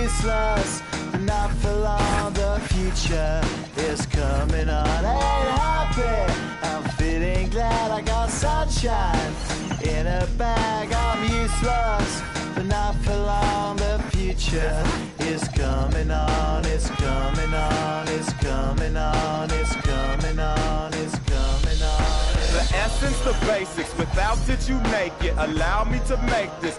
useless, but not for long. The future is coming on. Ain't happy, I'm feeling glad. I got sunshine in a bag. I'm useless, but not for long. The future is coming on. It's coming on. It's coming on. It's coming on. It's coming on. The essence, the basics. Without it, you make it. Allow me to make this.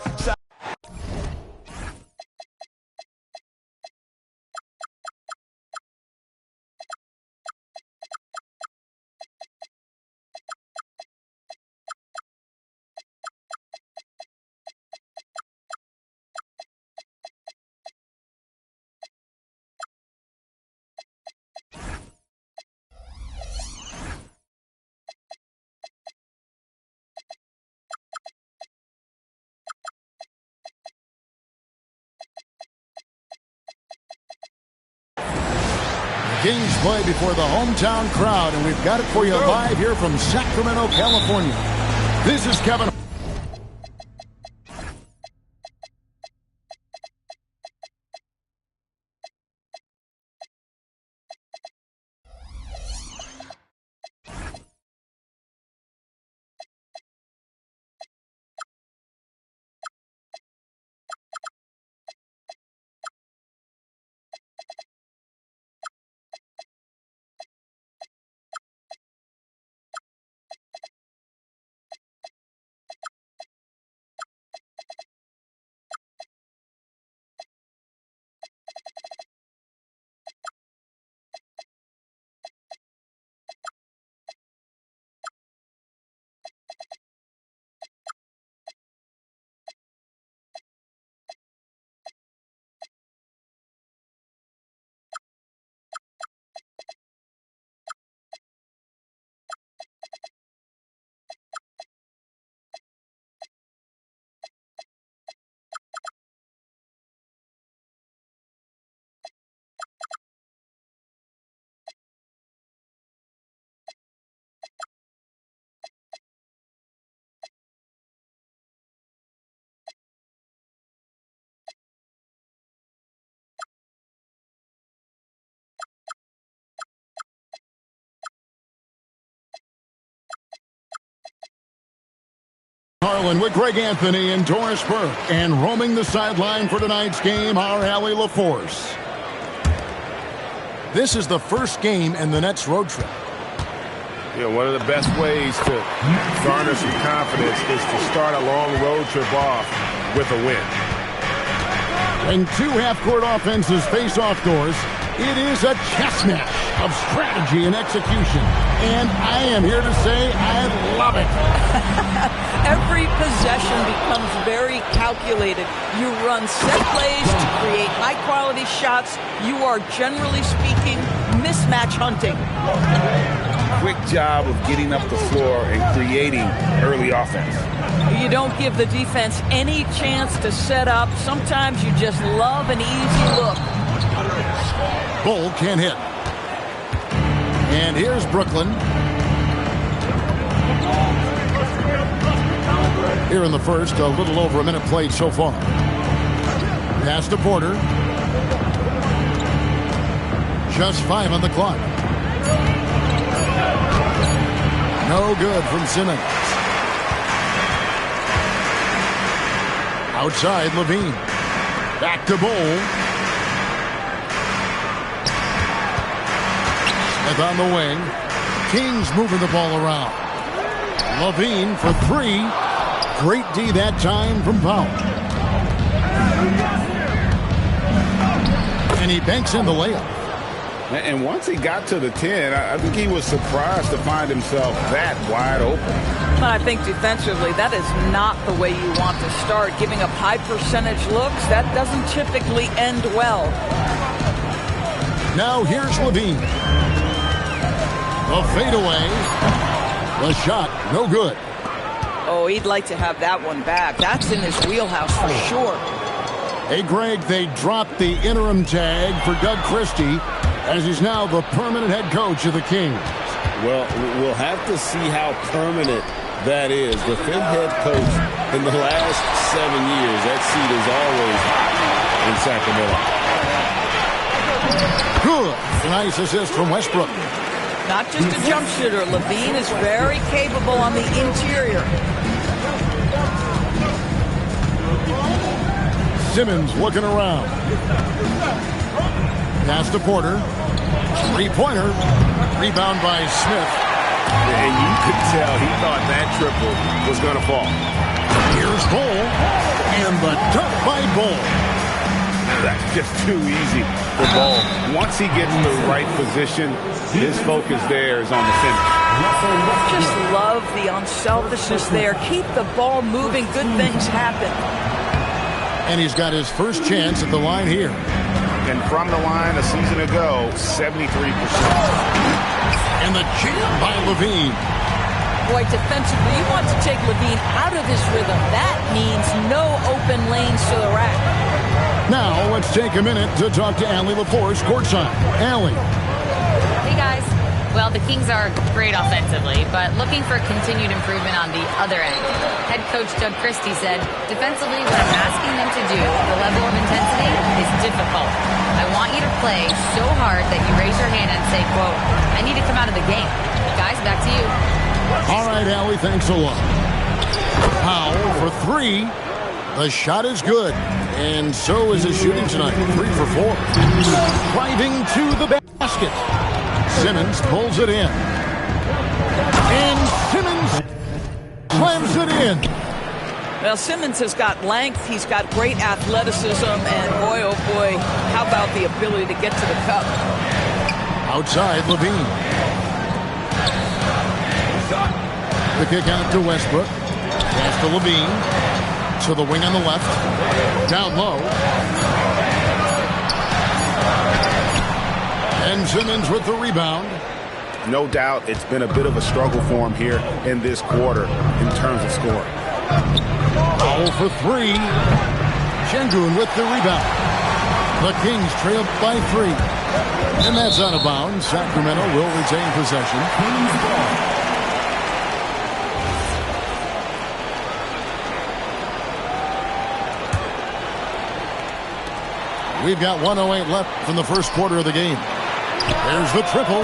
Kings play before the hometown crowd, and we've got it for you live here from Sacramento, California. This is Kevin. Harlan with Greg Anthony and Doris Burke. And roaming the sideline for tonight's game, our Allie LaForce. This is the first game in the Nets road trip. Yeah, one of the best ways to garner some confidence is to start a long road trip off with a win. When two half-court offenses face off doors, it is a chess match of strategy and execution. And I am here to say I love it. Every possession becomes very calculated. You run set plays to create high-quality shots. You are, generally speaking, mismatch hunting. Quick job of getting up the floor and creating early offense. You don't give the defense any chance to set up. Sometimes you just love an easy look. Bull can't hit. And here's Brooklyn. Here in the first, a little over a minute played so far. Pass to Porter. Just 5 on the clock. No good from Simmons. Outside, Levine. Back to Bull. Smith on the wing. Kings moving the ball around. Levine for 3. Great D that time from Powell. And he banks in the layup. And once he got to the 10, I think he was surprised to find himself that wide open. But I think defensively, that is not the way you want to start. Giving up high percentage looks, that doesn't typically end well. Now here's Levine. The fadeaway. The shot, no good. Oh, he'd like to have that one back. That's in his wheelhouse for sure. Hey, Greg, they dropped the interim tag for Doug Christie as he's now the permanent head coach of the Kings. Well, we'll have to see how permanent that is. The fifth head coach in the last 7 years, that seat is always hot. And in Sacramento. Good. Nice assist from Westbrook. Not just a jump shooter. Levine is very capable on the interior. Simmons looking around. Pass to Porter. Three-pointer. Rebound by Smith. And you could tell he thought that triple was going to fall. Here's Bull. And the dunk by Bull. That's just too easy for Bull. Once he gets in the right position, his focus there is on the finish. Just love the unselfishness there. Keep the ball moving. Good things happen. And he's got his first chance at the line here. And from the line a season ago, 73%. And the jam by Levine. Boy, defensively, you want to take Levine out of his rhythm. That means no open lanes to the rack. Now, let's take a minute to talk to Allie LaForce courtside. Allie. Hey, guys. Well, the Kings are great offensively, but looking for continued improvement on the other end. Head coach Doug Christie said, defensively, what I'm asking them to do, the level of intensity, is difficult. I want you to play so hard that you raise your hand and say, quote, I need to come out of the game. Guys, back to you. All right, Allie, thanks a lot. Powell for three. The shot is good. And so is his shooting tonight. 3 for 4. Driving to the basket. Simmons pulls it in. And Simmons slams it in. Well, Simmons has got length. He's got great athleticism. And boy, oh boy, how about the ability to get to the cup? Outside, Levine. The kick out to Westbrook. Pass to Levine. To the wing on the left. Down low. And Simmons with the rebound. No doubt it's been a bit of a struggle for him here in this quarter in terms of scoring. Powell for three. Şengün with the rebound. The Kings trail by 3. And that's out of bounds. Sacramento will retain possession. We've got 1:08 left from the first quarter of the game. There's the triple.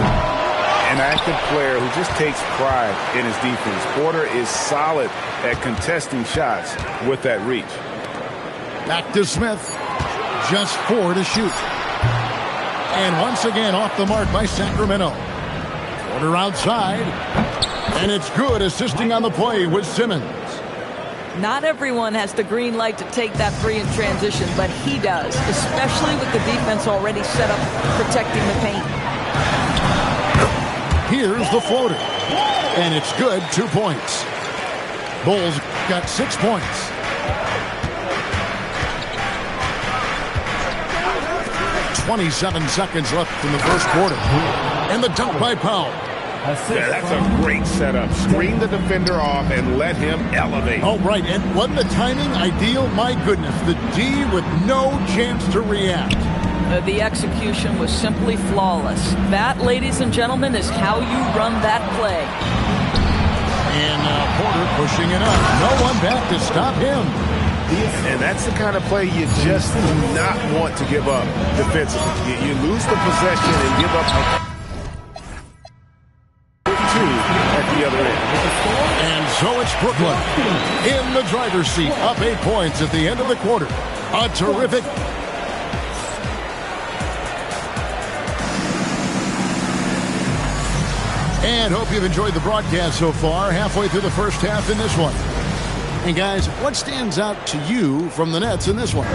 An active player who just takes pride in his defense. Porter is solid at contesting shots with that reach. Back to Smith. Just 4 to shoot. And once again off the mark by Sacramento. Porter outside. And it's good, assisting on the play with Simmons. Not everyone has the green light to take that three in transition, but he does, especially with the defense already set up protecting the paint. Here's the floater. And it's good, 2 points. Bulls got 6 points. .27 seconds left in the first quarter. And the dunk by Powell. Yeah, that's a great setup. Screen the defender off and let him elevate. Oh, right. And wasn't the timing ideal? My goodness. The D with no chance to react. The execution was simply flawless. That, ladies and gentlemen, is how you run that play. And Porter pushing it up. No one back to stop him. And that's the kind of play you just do not want to give up defensively. You lose the possession and give up at the other end. And so it's Brooklyn in the driver's seat, up 8 points at the end of the quarter. A terrific. And hope you've enjoyed the broadcast so far. Halfway through the first half in this one. And guys, what stands out to you from the Nets in this one?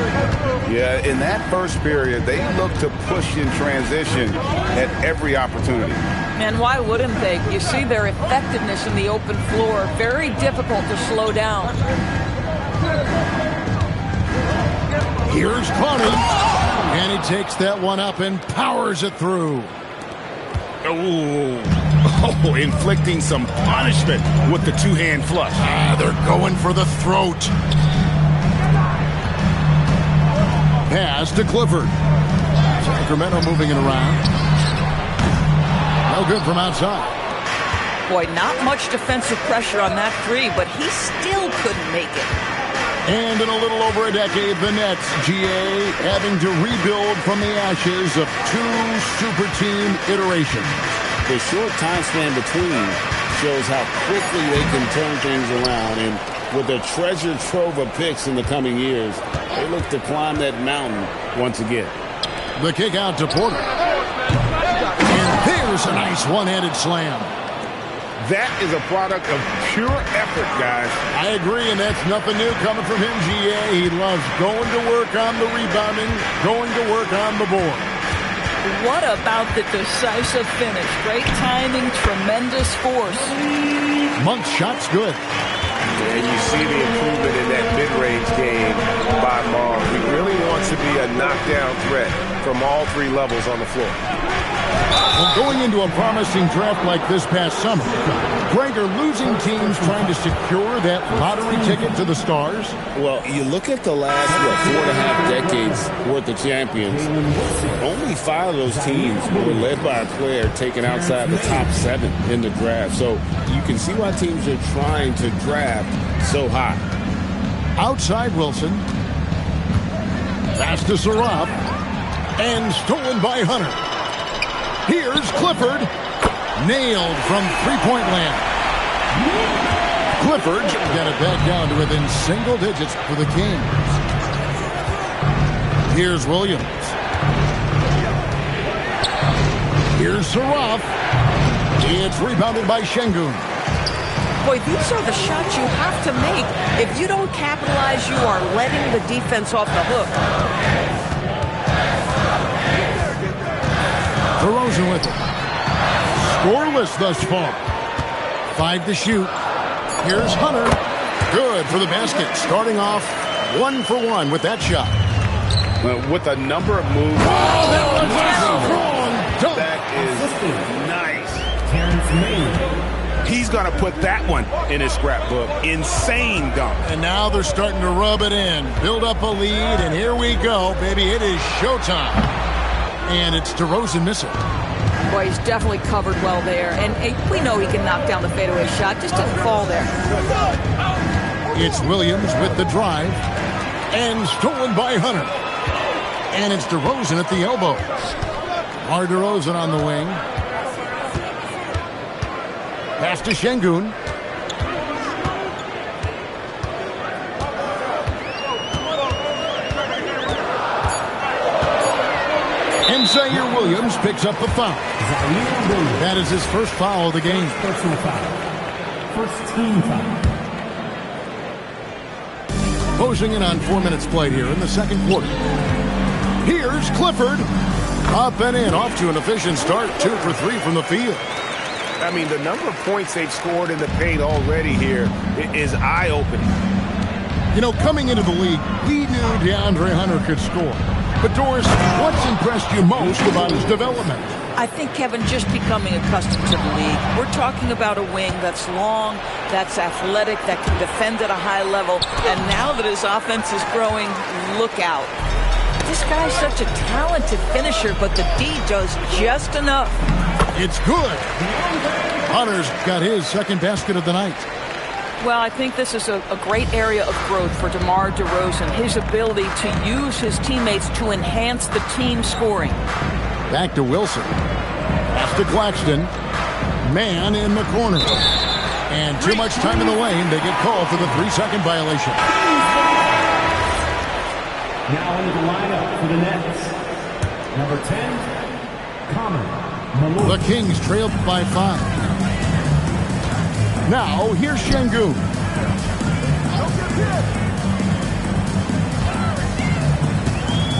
Yeah, in that first period, they looked to push in transition at every opportunity. And why wouldn't they? You see their effectiveness in the open floor. Very difficult to slow down. Here's Connie. And he takes that one up and powers it through. Oh, inflicting some punishment with the two-hand flush. They're going for the throat. Pass to Clifford. Sacramento moving it around. No good from outside. Boy, not much defensive pressure on that three, but he still couldn't make it. And in a little over a decade, the Nets, GA, having to rebuild from the ashes of 2 super team iterations. The short time span between shows how quickly they can turn things around. And with a treasure trove of picks in the coming years, they look to climb that mountain once again. The kick out to Porter. And there's a nice one-handed slam. That is a product of pure effort, guys. I agree, and that's nothing new coming from him, GA. He loves going to work on the rebounding, going to work on the board. What about the decisive finish? Great timing, tremendous force. Monk's shot's good. And you see the improvement in that mid-range game by Marv. He really wants to be a knockdown threat from all 3 levels on the floor. Well, going into a promising draft like this past summer, Greg, are losing teams trying to secure that lottery ticket to the stars? Well, you look at the last, 4.5 decades worth of champions, only 5 of those teams were led by a player taken outside the top 7 in the draft. So you can see why teams are trying to draft so high. Outside Wilson. Pass to Saraf. And stolen by Hunter. Here's Clifford. Nailed from three-point land. Clifford got it back down to within single digits for the Kings. Here's Williams. Here's Saraf. It's rebounded by Şengün. Boy, these are the shots you have to make. If you don't capitalize, you are letting the defense off the hook. DeRozan with it. Scoreless thus far. 5 to shoot. Here's Hunter. Good for the basket. Starting off 1 for 1 with that shot. With a number of moves. Oh, that was a strong dunk. That is nice. He's going to put that one in his scrapbook. Insane dunk. And now they're starting to rub it in. Build up a lead, and here we go, baby. It is showtime. And it's DeRozan missing. Boy, he's definitely covered well there. And we know he can knock down the fadeaway shot. Just didn't fall there. It's Williams with the drive. And stolen by Hunter. And it's DeRozan at the elbow. Mar DeRozan on the wing. Pass to Şengün. And Zaire Williams picks up the foul. That is his first foul of the game. Personal foul. First team foul. Closing in on 4 minutes played here in the second quarter. Here's Clifford. Up and in, off to an efficient start. 2 for 3 from the field. I mean, the number of points they've scored in the paint already here is eye-opening. You know, coming into the league, we knew DeAndre Hunter could score. But, Doris, what's impressed you most about his development? I think, Kevin, just becoming accustomed to the league. We're talking about a wing that's long, that's athletic, that can defend at a high level. And now that his offense is growing, look out. This guy's such a talented finisher, but the D does just enough. It's good. Hunter's got his second basket of the night. Well, I think this is a great area of growth for DeMar DeRozan. His ability to use his teammates to enhance the team scoring. Back to Wilson. Pass to Claxton. Man in the corner. And too much time in the lane. They get called for the 3-second violation. Now into the lineup for the Nets. Number 10, Common. The Kings trailed by 5. Now, here's Şengün.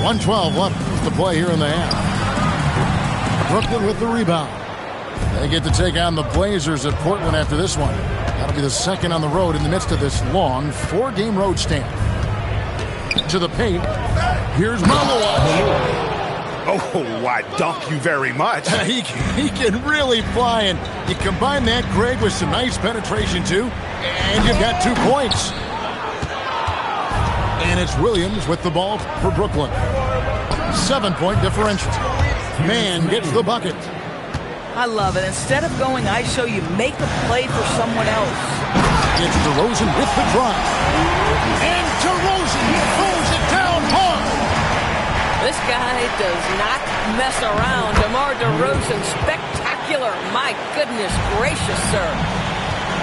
.112 left to play here in the half. Brooklyn with the rebound. They get to take on the Blazers at Portland after this one. That'll be the second on the road in the midst of this long 4-game road stand. To the paint. Here's Malawach. Oh, I dunk you very much. He can really fly, and you combine that, Greg, with some nice penetration, too, and you've got 2 points. And it's Williams with the ball for Brooklyn. 7-point differential. Man gets the bucket. I love it. Instead of going ISO, you make a play for someone else. It's DeRozan with the drive. And DeRozan throws it down hard. This guy does not mess around. DeMar DeRozan, spectacular. My goodness gracious, sir.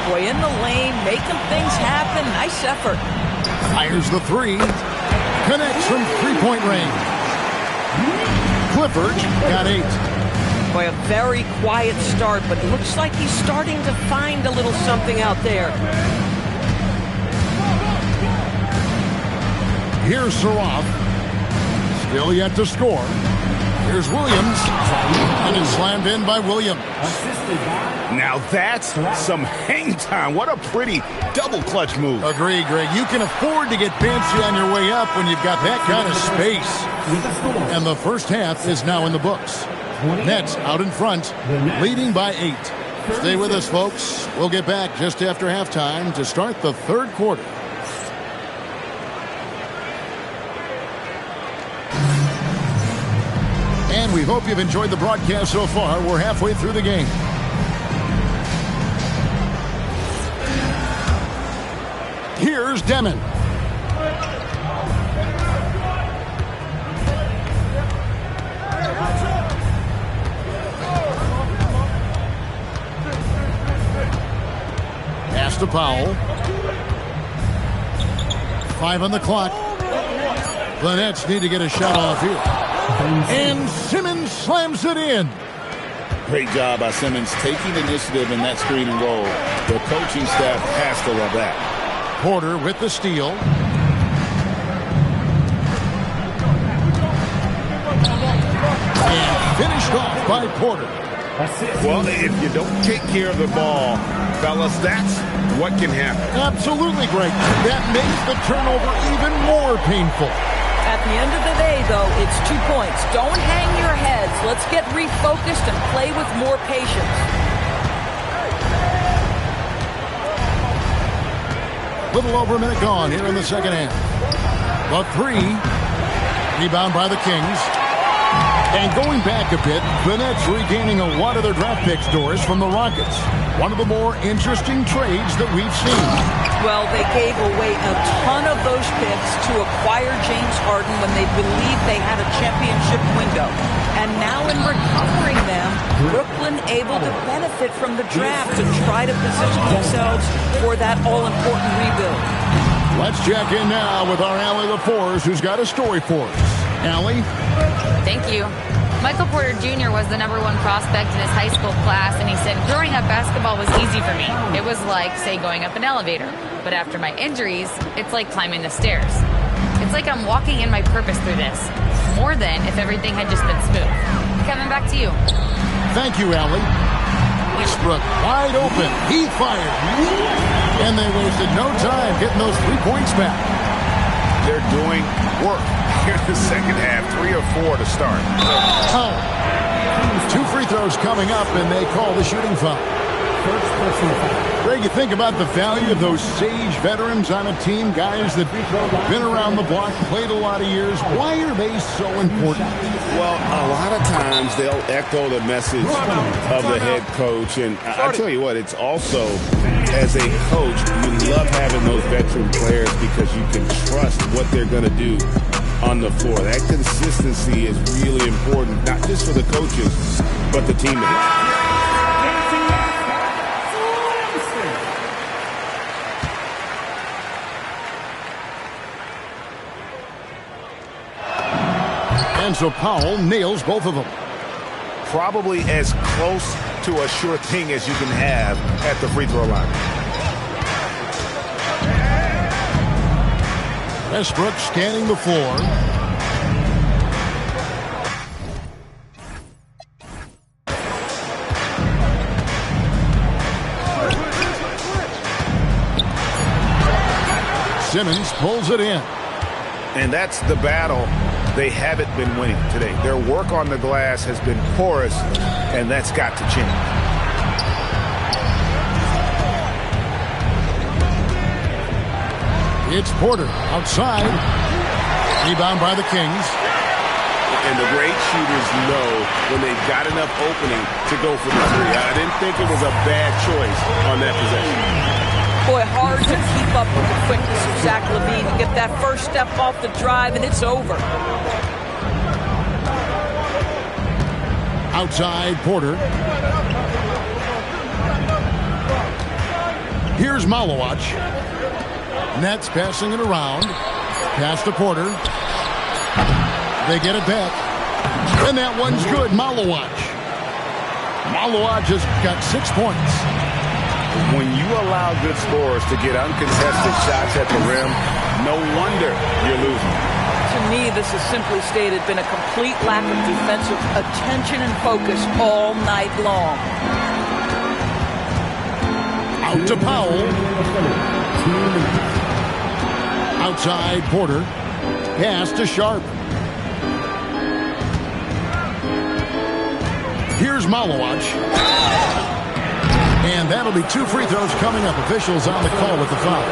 Boy, in the lane, making things happen. Nice effort. Fires the three. Connects from three-point range. Clifford got 8. Boy, a very quiet start, but it looks like he's starting to find a little something out there. Here's Saroff. Still yet to score. Here's Williams. And it's slammed in by Williams. Now that's some hang time. What a pretty double clutch move. Agreed, Greg. You can afford to get fancy on your way up when you've got that kind of space. And the first half is now in the books. Nets out in front, leading by 8. Stay with us, folks. We'll get back just after halftime to start the third quarter. And we hope you've enjoyed the broadcast so far. We're halfway through the game. Here's Demon. Pass to Powell. 5 on the clock. The Nets need to get a shot off here. And Simmons slams it in. Great job by Simmons taking initiative in that screen and roll. The coaching staff has to love that. Porter with the steal. And finished off by Porter. Well, if you don't take care of the ball, fellas, that's what can happen. Absolutely, Greg. That makes the turnover even more painful. At the end of the day, though, it's 2 points. Don't hang your heads. Let's get refocused and play with more patience. Little over a minute gone here in the second half. The 3. Rebound by the Kings. And going back a bit, the Nets regaining a lot of their draft pick stores from the Rockets. One of the more interesting trades that we've seen. Well, they gave away a ton of those picks to acquire James Harden when they believed they had a championship window. And now in recovering them, Brooklyn able to benefit from the draft to try to position themselves for that all-important rebuild. Let's check in now with our Allie LaForce, who's got a story for us. Allie? Thank you. Michael Porter Jr. was the #1 prospect in his high school class, and he said, growing up, basketball was easy for me. It was like, say, going up an elevator. But after my injuries, it's like climbing the stairs. It's like I'm walking in my purpose through this, more than if everything had just been smooth. Kevin, back to you. Thank you, Allie. Westbrook wide open. He fired. And they wasted no time getting those 3 points back. They're doing work here in the second half. 3 or 4 to start. Oh. 2 free throws coming up, and they call the shooting foul. Greg, you think about the value of those sage veterans on a team, guys that been around the block, played a lot of years. Why are they so important? Well, a lot of times they'll echo the message of the head coach. And I tell you what, it's also, as a coach, you love having those veteran players because you can trust what they're going to do on the floor. That consistency is really important, not just for the coaches, but the teammates. And so Powell nails both of them. Probably as close to a sure thing as you can have at the free throw line. Westbrook scanning the floor. Simmons pulls it in. And that's the battle they haven't been winning today. Their work on the glass has been porous, and that's got to change. It's Porter outside. Rebound by the Kings. And the great shooters know when they've got enough opening to go for the three. I didn't think it was a bad choice on that possession. Boy, hard to keep up with the quickness of Zach LaVine. You get that first step off the drive, and it's over. Outside Porter. Here's Malawach. Nets passing it around. Pass to Porter. They get it back. And that one's good. Malawach. Malawach has got 6 points. When you allow good scorers to get uncontested shots at the rim, no wonder you're losing. To me, this has simply stated been a complete lack of defensive attention and focus all night long. Out to Powell. Outside Porter. Pass to Sharp. Here's Malawach. And that'll be 2 free throws coming up. Officials on the call with the foul.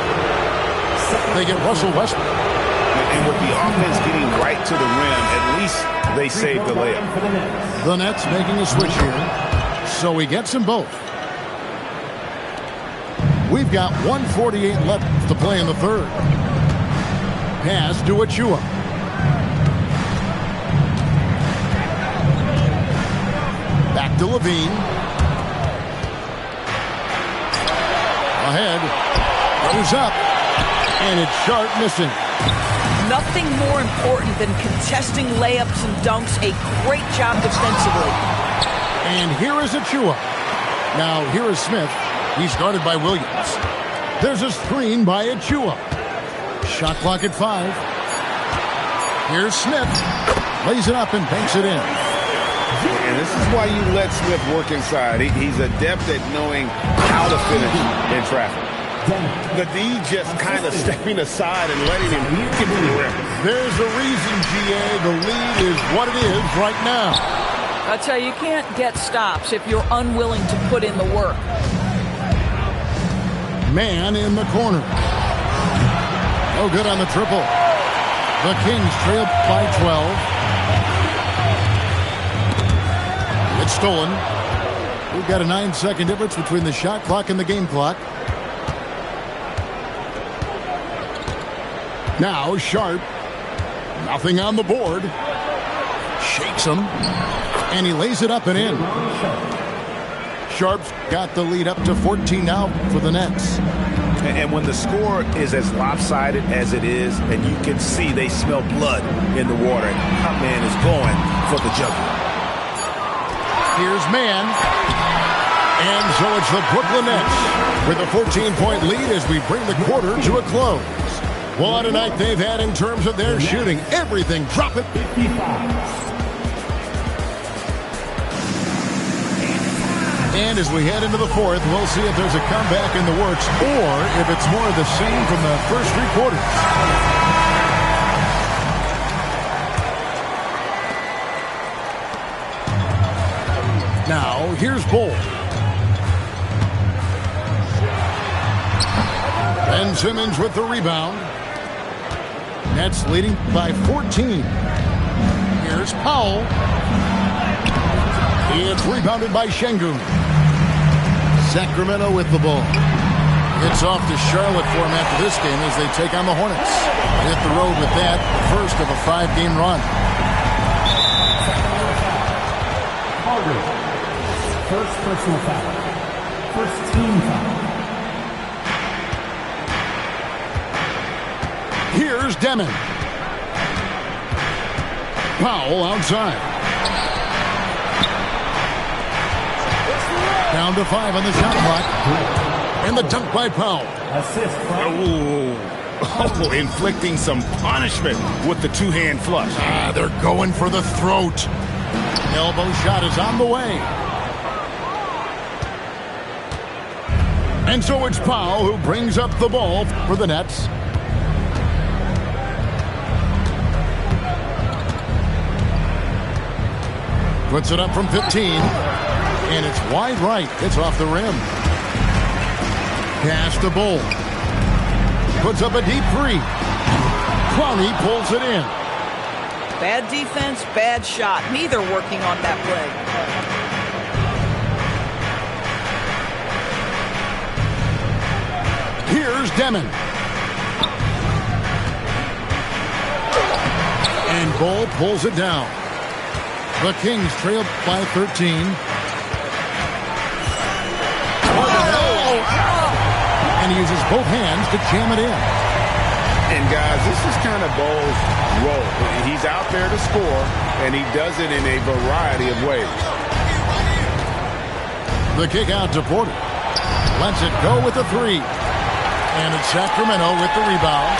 They get Russell Westbrook. And with the offense getting right to the rim, at least they saved the layup. The Nets making a switch here. So he gets them both. We've got 1:48 left to play in the third. Pass to Achua. Back to LaVine. Ahead. Goes up. And it's Sharp missing. Nothing more important than contesting layups and dunks. A great job defensively. And here is Achua. Now here is Smith. He's guarded by Williams. There's a screen by Achua. Shot clock at 5. Here's Smith. Lays it up and banks it in. And this is why you let Smith work inside. He's adept at knowing how to finish in traffic. The D just kind of stepping aside and letting him get to the rim. There's a reason, GA. The lead is what it is right now. I tell you, you can't get stops if you're unwilling to put in the work. Man in the corner. No good on the triple. The Kings trail by 12. It's stolen. We've got a 9-second difference between the shot clock and the game clock. Now Sharp. Nothing on the board. Shakes him. And he lays it up and in. Sharp's got the lead up to 14 now for the Nets. And when the score is as lopsided as it is, and you can see they smell blood in the water, and our man is going for the jugular. Here's Man. And so it's the Brooklyn Nets with a 14-point lead as we bring the quarter to a close. What a night they've had in terms of their shooting. Everything drop it. And as we head into the fourth, we'll see if there's a comeback in the works or if it's more of the same from the first 3 quarters. Now, here's Bull. Ben Simmons with the rebound. Nets leading by 14. Here's Powell. It's rebounded by Şengün. Sacramento with the ball. It's off to Charlotte for them after this game as they take on the Hornets. Hit the road with that, the first of a 5-game run. First personal foul. First team foul. Here's Demon. Powell outside. Down to 5 on the shot clock. And the dunk by Powell. Assist Oh, inflicting some punishment with the 2-hand flush. They're going for the throat. Elbow shot is on the way. And so it's Powell who brings up the ball for the Nets. Puts it up from 15. And it's wide right. It's off the rim. Pass to Bull. Puts up a deep 3. Clowney pulls it in. Bad defense, bad shot. Neither working on that play. Here's Demon. And Bull pulls it down. The Kings trail by 13. And he uses both hands to jam it in. And guys, this is kind of Bull's role. He's out there to score, and he does it in a variety of ways. The kick out to Porter. Lets it go with the three. And it's Sacramento with the rebound.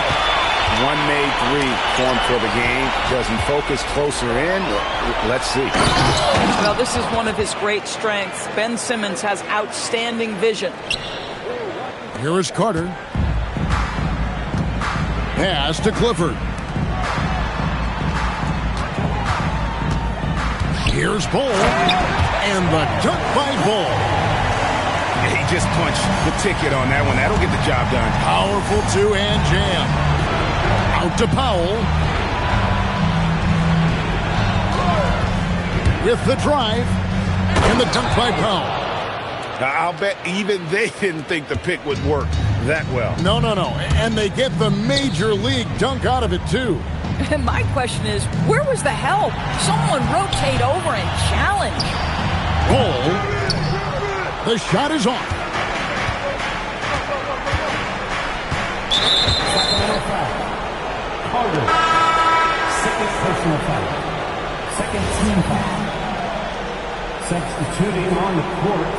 One made three formed for the game. Does he focus closer in? Let's see. Well, this is one of his great strengths. Ben Simmons has outstanding vision. Here is Carter. Pass to Clifford. Here's Bull. And the dunk by Bull. He just punched the ticket on that one. That'll get the job done. Powerful two-hand jam. Out to Powell. With the drive. And the dunk by Powell. I'll bet even they didn't think the pick would work that well. No. And they get the major league dunk out of it, too. And my question is, where was the help? Someone rotate over and challenge. Bull. The shot is off. Sacramento foul. Carter. Second personal foul. Second team foul. Substituting on the court.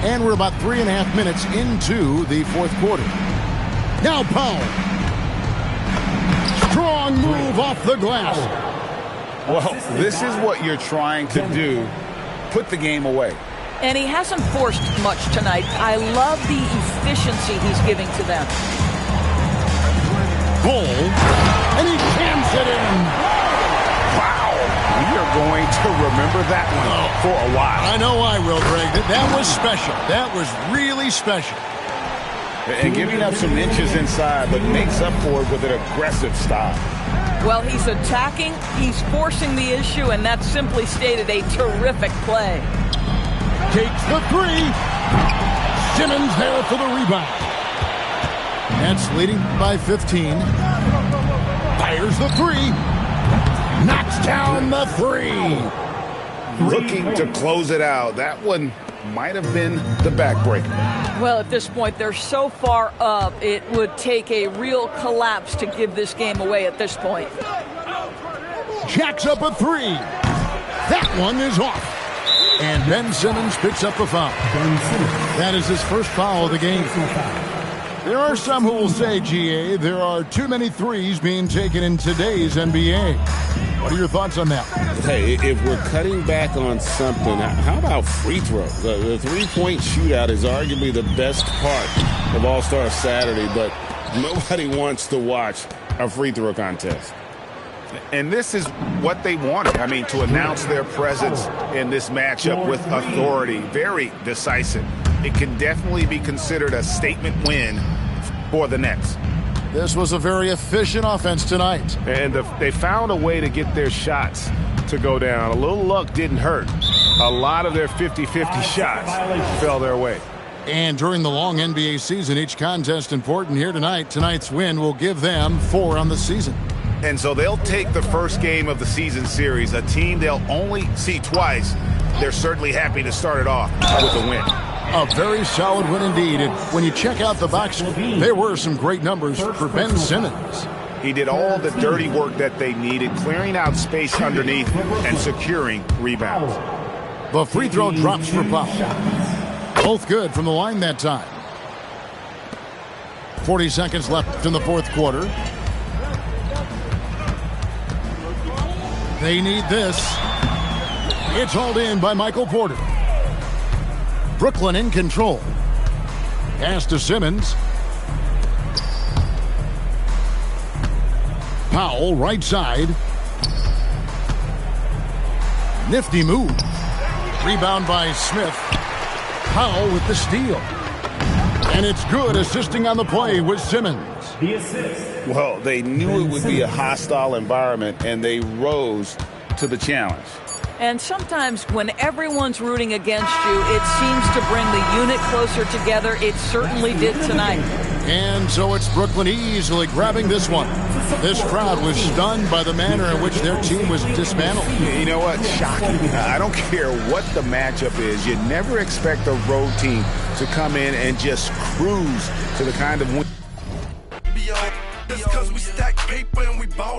And we're about 3.5 minutes into the fourth quarter. Now Powell. Strong move off the glass. Well, this is what you're trying to do. Put the game away. And he hasn't forced much tonight. I love the efficiency he's giving to them. Bull. And he jams it in. We are going to remember that one for a while. I know I will, Greg. That was special. That was really special. And giving up some inches inside, but makes up for it with an aggressive style. Well, he's attacking, he's forcing the issue, and that's simply stated a terrific play. Takes the three. Simmons there for the rebound. Nets leading by 15. Fires the three. Knocks down the three. Looking to close it out. That one might have been the backbreaker. Well, at this point, they're so far up, it would take a real collapse to give this game away at this point. Jacks up a three. That one is off. And Ben Simmons picks up the foul. That is his first foul of the game. There are some who will say, GA, there are too many threes being taken in today's NBA. What are your thoughts on that? Hey, if we're cutting back on something, how about free throws? The three-point shootout is arguably the best part of All-Star Saturday, but nobody wants to watch a free throw contest. And this is what they wanted. I mean, to announce their presence in this matchup with authority. Very decisive. It can definitely be considered a statement win for the Nets. This was a very efficient offense tonight. And they found a way to get their shots to go down. A little luck didn't hurt. A lot of their 50-50 shots fell their way. And during the long NBA season, each contest important here tonight. Tonight's win will give them 4 on the season. And so they'll take the first game of the season series, a team they'll only see twice. They're certainly happy to start it off with a win. A very solid win indeed. And when you check out the box, there were some great numbers for Ben Simmons. He did all the dirty work that they needed, clearing out space underneath and securing rebounds. The free throw drops for Powell. Both good from the line that time. 40 seconds left in the fourth quarter. They need this. It's hauled in by Michael Porter. Brooklyn in control. Pass to Simmons. Powell, right side. Nifty move. Rebound by Smith. Powell with the steal. And it's good, assisting on the play with Simmons. The assist. Well, they knew it would be a hostile environment, and they rose to the challenge. And sometimes when everyone's rooting against you, it seems to bring the unit closer together. It certainly did tonight. And so it's Brooklyn easily grabbing this one. This crowd was stunned by the manner in which their team was dismantled. You know what? Shocking. I don't care what the matchup is. You never expect a road team to come in and just cruise to the kind of win. Just 'cause we stack paper and we ball